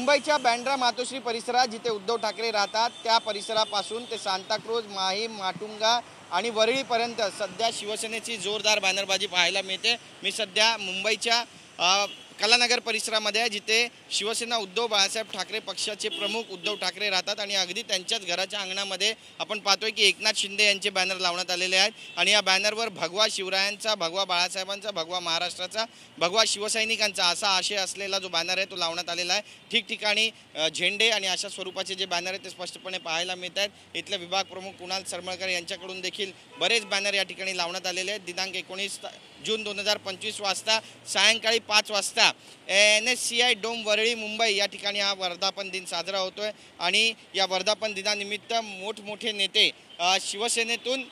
मुंबईच्या बँड्रा मातोश्री परिसरात जिथे उद्धव ठाकरे राहतात त्या परिसरापासून ते सांताक्रूज, माहीम, माटुंगा आणि वरळीपर्यंत सध्या शिवसेनेची जोरदार बॅनरबाजी पाहायला मिळते। मी सध्या मुंबईच्या कलानगर परिसरामध्ये आहे, जिथे शिवसेना उद्धव बाळासाहेब ठाकरे पक्षाचे प्रमुख उद्धव ठाकरे राहतात आणि अगदी त्यांच्याच घराच्या अंगणामध्ये आपण पाहतोय की एकनाथ शिंदे यांचे बॅनर लावण्यात आलेले आहेत आणि या बॅनरवर भगवा शिवरायांचा, भगवा बाळासाहेबांचा, भगवा महाराष्ट्राचा, भगवा शिवसैनिकांचा असा आशय असलेला जो बॅनर आहे तो लावण्यात आलेला आहे। ठिकठिकाणी झेंडे आणि अशा स्वरूपाचे जे बॅनर आहेत ते स्पष्टपणे पाहायला मिळत आहेत। इथले विभाग प्रमुख कुणाल सरमळकर यांच्याकडून देखील बरेच बॅनर या ठिकाणी लावण्यात आलेले आहेत। दिनांक 19 जून 2025 वाजता सायंकाळी 5 वाजता NSCI डोम वरळी मुंबई या ठिकाणी हा वर्धापन दिन साजरा होतोय आणि या वर्धापन दिनानिमित्त मोठमोठे नेते शिवसेनेतून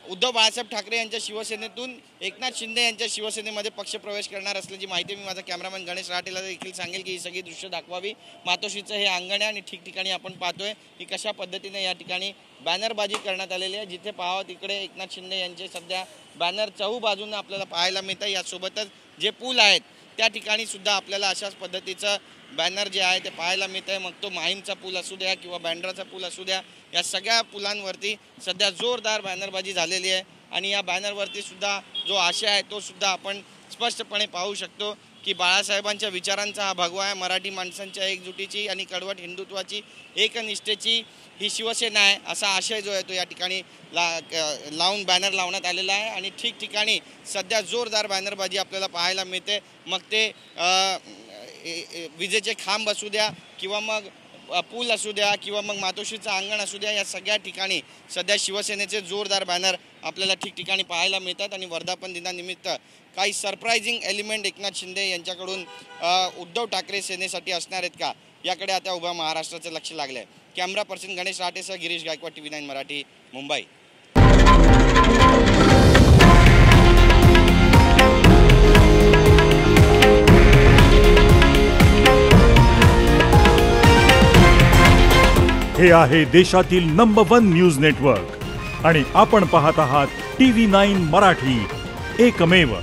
उद्धव बाळासाहेब ठाकरे यांच्या शिवसेनेतून एकनाथ शिंदे यांच्या शिवसेनेमध्ये पक्षप्रवेश करणार असल्याची माहिती मी माझा कॅमेरामॅन गणेश राटेला देखील सांगेल की ही सगळी दृश्य दाखवावी। मातोश्रीचं हे अंगण आहे आणि ठिकठिकाणी आपण पाहतोय की कशा पद्धतीने या ठिकाणी बॅनरबाजी करण्यात आलेली आहे। जिथे पाहावं तिकडे एकनाथ शिंदे यांचे सध्या बॅनर चहू बाजूने आपल्याला पाहायला मिळतं। यासोबतच जे पूल आहेत त्या ठिकाणी सुद्धा आपल्याला अशाच पद्धतीचं बॅनर जे आहे ते पाहायला मिळत आहे। मग तो माहीमचा पूल असू द्या किंवा बँड्राचा पूल असू द्या, या सगळ्या पुलांवरती सध्या जोरदार बॅनरबाजी झालेली आहे आणि या बॅनरवरती सुद्धा जो आशय आहे तो सुद्धा आपण स्पष्टपणे पाहू शकतो की बाळासाहेबांच्या विचारांचा हा भगवा आहे। मराठी माणसांच्या एकजुटीची आणि कडवट हिंदुत्वाची एकनिष्ठेची ही शिवसेना आहे असा आशय जो आहे तो या ठिकाणी लावून बॅनर लावण्यात आलेला आहे आणि ठिकठिकाणी सध्या जोरदार बॅनरबाजी आपल्याला पाहायला मिळते। मग ते विजेचे खांब असू द्या किंवा मग पूल असू द्या किंवा मग मातोश्रीचं अंगण असू द्या, या सगळ्या ठिकाणी सध्या शिवसेनेचे जोरदार बॅनर आपल्याला ठिकठिकाणी पाहायला मिळतात आणि वर्धापन दिनानिमित्त काही सरप्रायझिंग एलिमेंट एकनाथ शिंदे यांच्याकडून उद्धव ठाकरे सेनेसाठी असणार आहेत का, याकडे आता उभा महाराष्ट्राचं लक्ष लागलं आहे। कॅमेरा पर्सन गणेश राटेसह गिरीश गायकवाड, TV9 मराठी, मुंबई। हे आहे देशातील नंबर 1 न्यूज नेटवर्क आणि आपण पाहत आहात TV9 मराठी, एकमेव।